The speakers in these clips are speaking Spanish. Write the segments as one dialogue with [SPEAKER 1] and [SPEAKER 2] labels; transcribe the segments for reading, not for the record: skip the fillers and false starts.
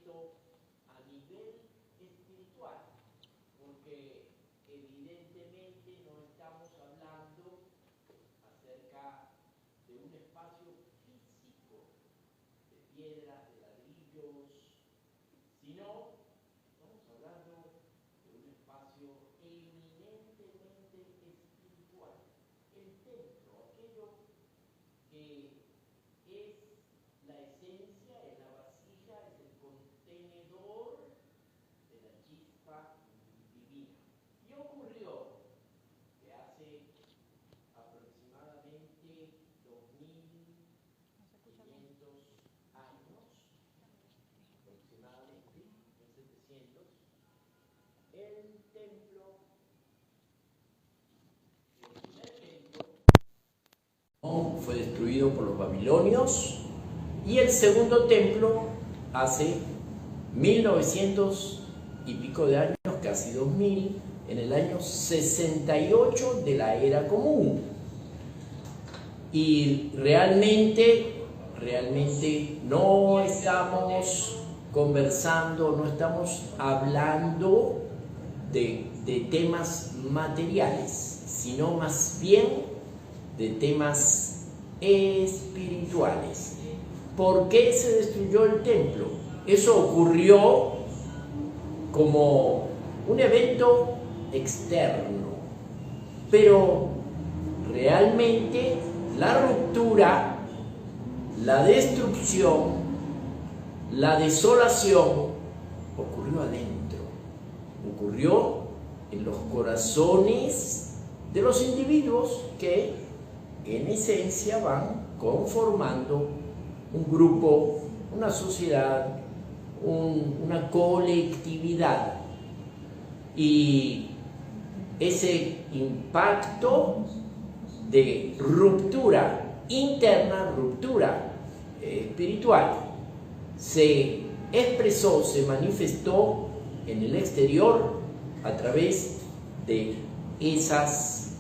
[SPEAKER 1] elemento a nivel espiritual, porque evidentemente no estamos hablando acerca de un espacio físico de piedra, de ladrillos, sino estamos hablando de un espacio eminentemente espiritual, el templo, aquello que es la esencia, es la vasija, es el contenedor de la chispa divina. Y ocurrió que hace aproximadamente 2500 años, aproximadamente 1700, el primer templo fue destruido por los babilonios, y el segundo templo hace 1900 y pico de años, casi 2000, en el año 68 de la era común. Y realmente no estamos conversando, no estamos hablando de temas materiales, sino más bien de temas espirituales. ¿Por qué se destruyó el templo? Eso ocurrió como un evento externo, pero realmente la ruptura, la destrucción, la desolación ocurrió adentro, ocurrió en los corazones de los individuos que en esencia van conformando un grupo, una sociedad, una colectividad. Y ese impacto de ruptura interna, ruptura espiritual, se expresó, se manifestó en el exterior a través de esas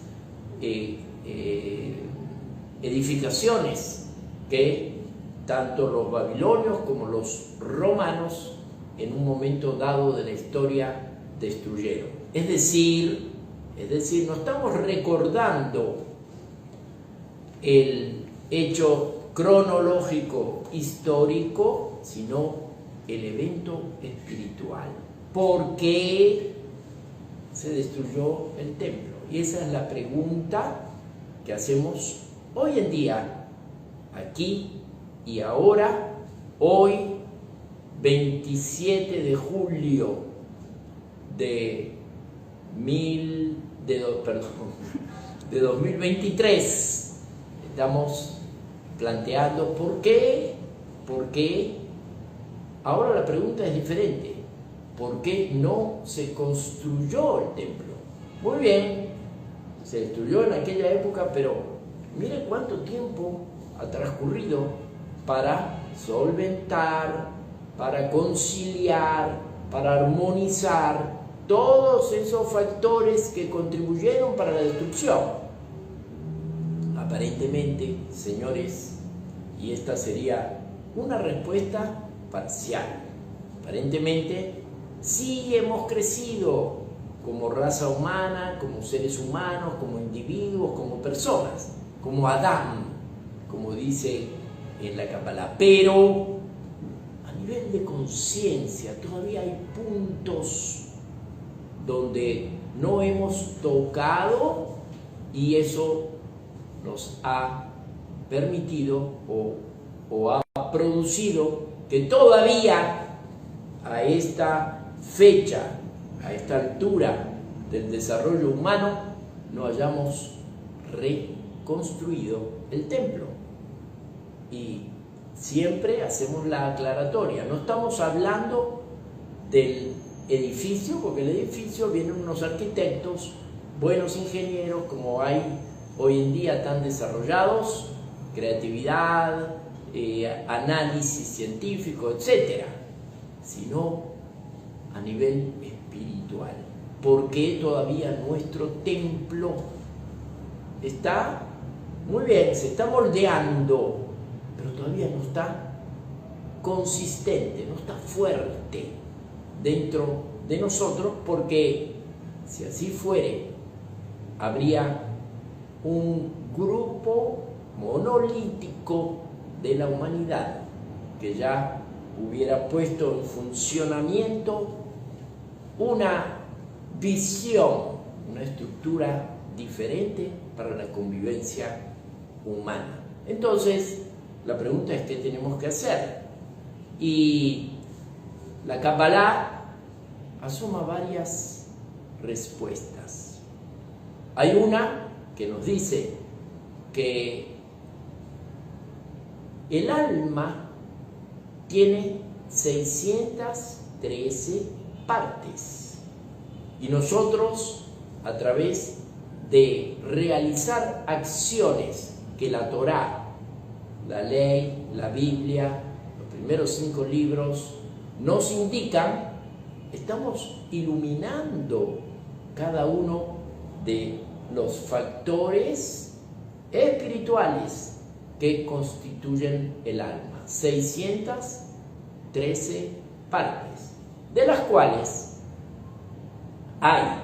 [SPEAKER 1] edificaciones que tanto los babilonios como los romanos en un momento dado de la historia destruyeron. Es decir, no estamos recordando el hecho cronológico histórico, sino el evento espiritual. ¿Por qué se destruyó el templo? Y esa es la pregunta que hacemos hoy en día, aquí y ahora, hoy 27 de julio de 2023. Estamos planteando por qué, ahora la pregunta es diferente. ¿Por qué no se construyó el templo? Muy bien, se destruyó en aquella época, pero mire cuánto tiempo ha transcurrido para solventar, para conciliar, para armonizar todos esos factores que contribuyeron para la destrucción. Aparentemente, señores, y esta sería una respuesta parcial, aparentemente sí hemos crecido como raza humana, como seres humanos, como individuos, como personas, como Adán, como dice en la Kabbalah, pero a nivel de conciencia todavía hay puntos donde no hemos tocado, y eso nos ha permitido o ha producido que todavía a esta fecha, a esta altura del desarrollo humano, no hayamos reconstruido el templo. Y siempre hacemos la aclaratoria, no estamos hablando del edificio, porque el edificio vienen unos arquitectos, buenos ingenieros, como hay hoy en día tan desarrollados, creatividad, análisis científico, etc., sino a nivel espiritual. ¿Por qué todavía nuestro templo está muy bien, se está moldeando, pero todavía no está consistente, no está fuerte dentro de nosotros, porque si así fuere, habría un grupo monolítico de la humanidad que ya hubiera puesto en funcionamiento una visión, una estructura diferente para la convivencia humana. Entonces, la pregunta es: ¿qué tenemos que hacer? Y la Kabbalah asoma varias respuestas. Hay una que nos dice que el alma tiene 613 partes y nosotros, a través de realizar acciones que la Torá, la ley, la Biblia, los primeros 5 libros nos indican, estamos iluminando cada uno de los factores espirituales que constituyen el alma. 613 partes, de las cuales hay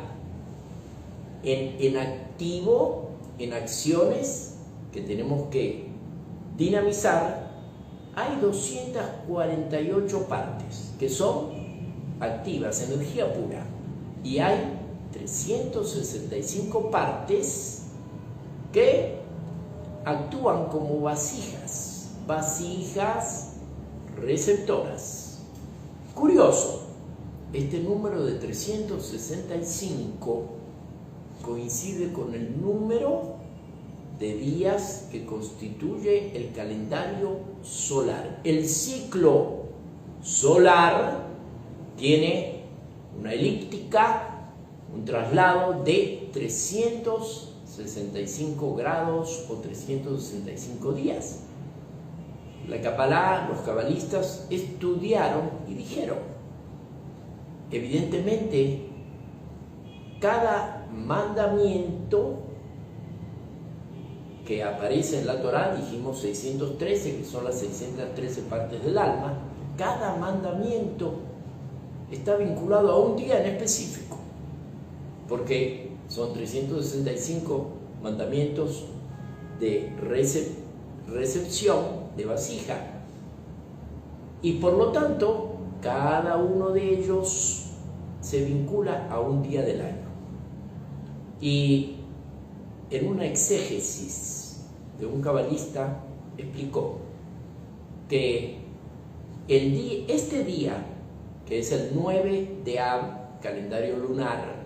[SPEAKER 1] en activo, en acciones que tenemos que dinamizar, hay 248 partes que son activas, energía pura, y hay 365 partes que actúan como vasijas receptoras. Curioso, este número de 365 coincide con el número de días que constituye el calendario solar. El ciclo solar tiene una elíptica, un traslado de 365 grados o 365 días. La Kabbalah, los cabalistas estudiaron y dijeron: evidentemente, cada mandamiento que aparece en la Torá, dijimos 613, que son las 613 partes del alma, cada mandamiento está vinculado a un día en específico, porque son 365 mandamientos de recepción de vasija, y por lo tanto cada uno de ellos se vincula a un día del año. Y en una exégesis de un cabalista explicó que este día, que es el 9 de Av, calendario lunar,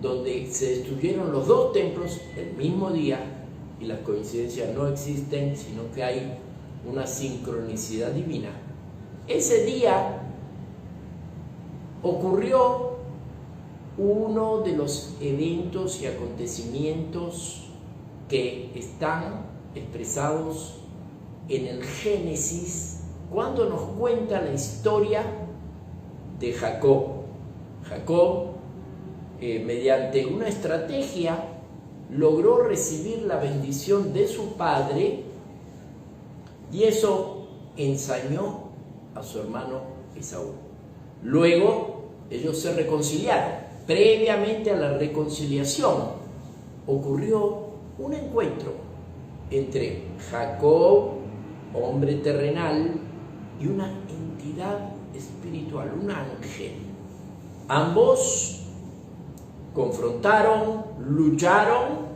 [SPEAKER 1] donde se destruyeron los 2 templos el mismo día, y las coincidencias no existen, sino que hay una sincronicidad divina, ese día ocurrió uno de los eventos y acontecimientos que están expresados en el Génesis, cuando nos cuenta la historia de Jacob. Jacob, mediante una estrategia, logró recibir la bendición de su padre, y eso ensañó a su hermano Esaú. Luego ellos se reconciliaron. Previamente a la reconciliación ocurrió un encuentro entre Jacob, hombre terrenal, y una entidad espiritual, un ángel. Ambos confrontaron, lucharon,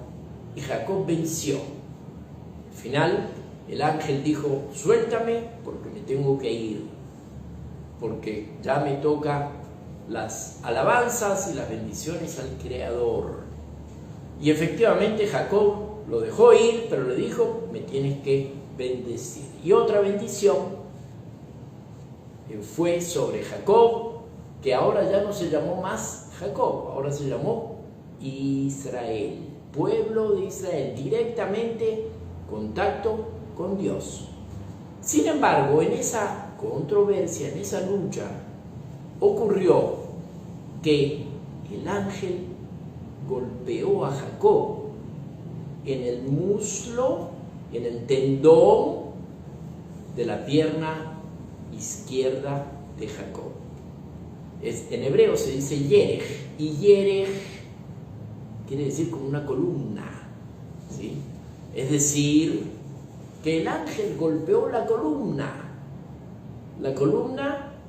[SPEAKER 1] y Jacob venció. Al final, el ángel dijo: suéltame porque me tengo que ir, porque ya me toca las alabanzas y las bendiciones al Creador. Y efectivamente Jacob lo dejó ir, pero le dijo: me tienes que bendecir. Y otra bendición fue sobre Jacob, que ahora ya no se llamó más Jacob, ahora se llamó Israel, pueblo de Israel, directamente contacto con Dios. Sin embargo, en esa controversia, en esa lucha, ocurrió que el ángel golpeó a Jacob en el muslo, en el tendón, de la pierna izquierda de Jacob. En hebreo se dice Yerej, y Yerej quiere decir como una columna, ¿sí? Es decir, que el ángel golpeó la columna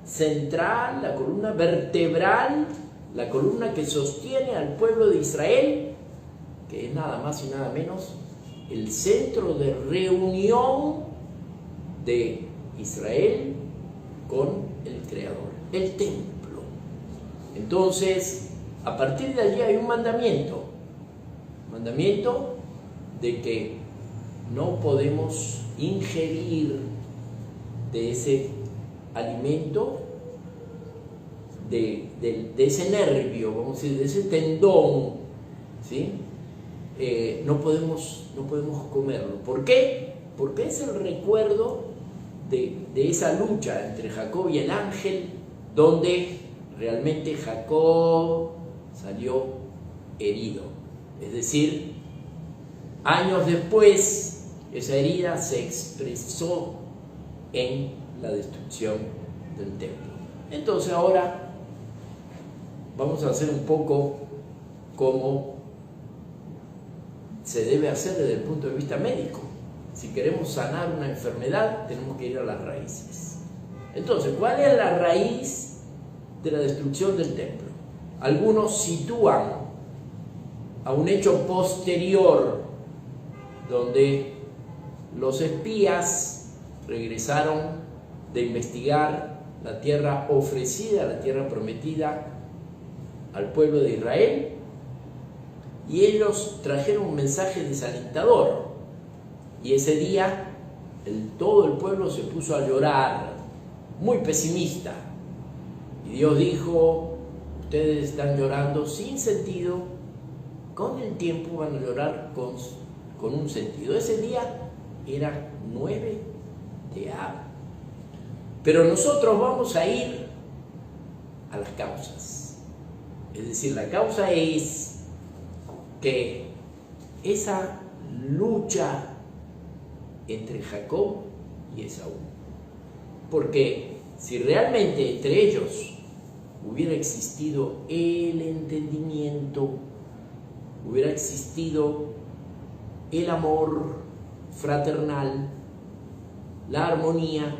[SPEAKER 1] central, la columna vertebral, la columna que sostiene al pueblo de Israel, que es nada más y nada menos el centro de reunión de Israel con el Creador, el templo. Entonces, a partir de allí hay un mandamiento de que no podemos ingerir de ese alimento, de ese nervio, vamos a decir, de ese tendón, ¿sí? No podemos comerlo. ¿Por qué? Porque es el recuerdo de esa lucha entre Jacob y el ángel, donde realmente Jacob salió herido. Es decir, años después, esa herida se expresó en la destrucción del templo. Entonces ahora vamos a hacer un poco cómo se debe hacer desde el punto de vista médico. Si queremos sanar una enfermedad, tenemos que ir a las raíces. Entonces, ¿cuál es la raíz de la destrucción del templo? Algunos sitúan a un hecho posterior, donde los espías regresaron de investigar la tierra ofrecida, la tierra prometida al pueblo de Israel, y ellos trajeron un mensaje desalentador, y ese día todo el pueblo se puso a llorar, muy pesimista, y Dios dijo: ustedes están llorando sin sentido, con el tiempo van a llorar con un sentido. Ese día era 9 de Ab. Pero nosotros vamos a ir a las causas. Es decir, la causa es que esa lucha entre Jacob y Esaú. Porque si realmente entre ellos hubiera existido el entendimiento, hubiera existido el amor fraternal, la armonía,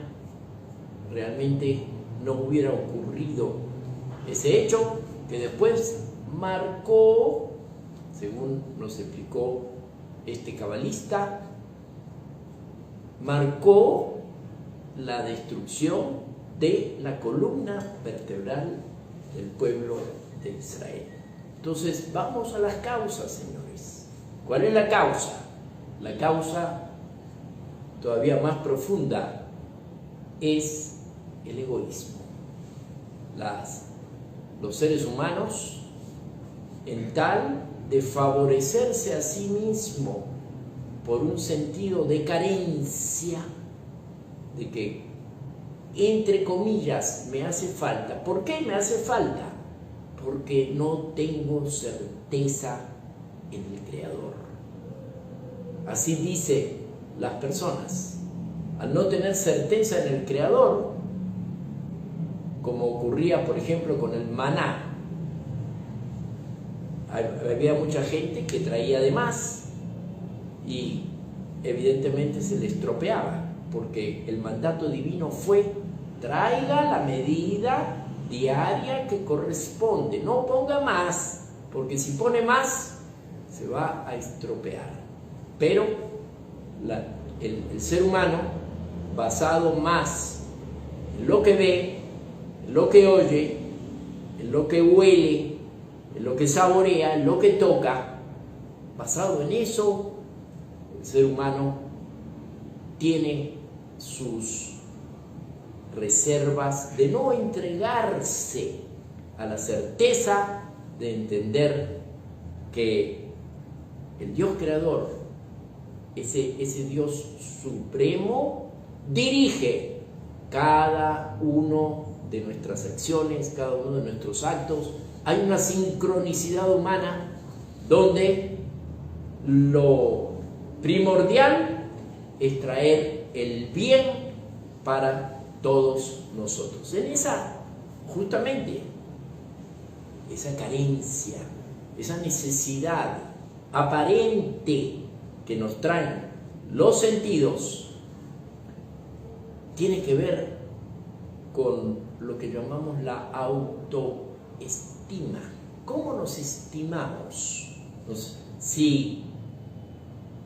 [SPEAKER 1] realmente no hubiera ocurrido ese hecho que después marcó, según nos explicó este cabalista, marcó la destrucción de la columna vertebral del pueblo de Israel. Entonces, vamos a las causas, señores. ¿Cuál es la causa? La causa todavía más profunda es el egoísmo. Los seres humanos, en tal de favorecerse a sí mismo por un sentido de carencia, de que, entre comillas, me hace falta. ¿Por qué me hace falta? Porque no tengo certeza en el Creador. Así dicen las personas. Al no tener certeza en el Creador, como ocurría, por ejemplo, con el maná, había mucha gente que traía de más y evidentemente se le estropeaba, porque el mandato divino fue: traiga la medida diaria que corresponde, no ponga más, porque si pone más se va a estropear. Pero el ser humano, basado más en lo que ve, en lo que oye, en lo que huele, en lo que saborea, en lo que toca, basado en eso, el ser humano tiene sus reservas de no entregarse a la certeza de entender que el Dios creador, ese Dios supremo, dirige cada uno de nuestras acciones, cada uno de nuestros actos. Hay una sincronicidad humana donde lo primordial es traer el bien para todos nosotros. En esa, justamente, esa carencia, esa necesidad aparente que nos traen los sentidos, tiene que ver con lo que llamamos la autoestima. ¿Cómo nos estimamos? Si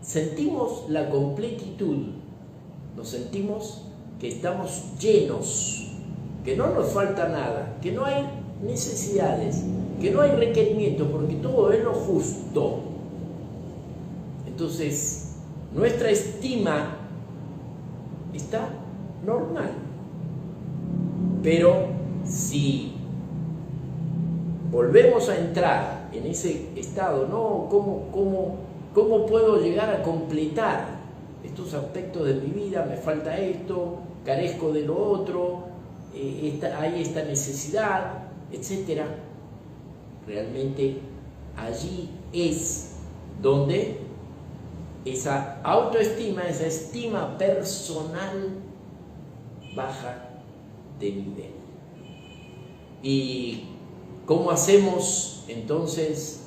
[SPEAKER 1] sentimos la completitud, nos sentimos que estamos llenos, que no nos falta nada, que no hay necesidades, que no hay requerimientos, porque todo es lo justo. Entonces, nuestra estima está normal. Pero si volvemos a entrar en ese estado, ¿no? ¿Cómo puedo llegar a completar estos aspectos de mi vida? Me falta esto, carezco de lo otro, hay esta necesidad, etc. Realmente allí es donde esa autoestima, esa estima personal baja de nivel. ¿Y cómo hacemos entonces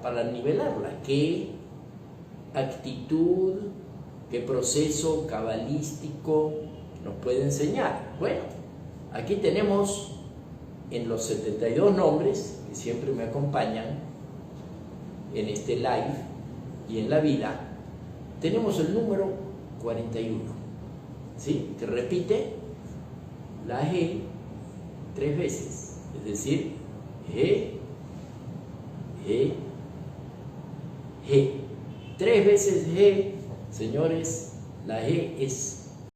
[SPEAKER 1] para nivelarla? ¿Qué actitud, qué proceso cabalístico nos puede enseñar? Bueno, aquí tenemos en los 72 nombres que siempre me acompañan en este live y en la vida, tenemos el número 41, ¿sí? Que repite la G 3 veces, es decir, G, G, G. 3 veces G, señores, la G es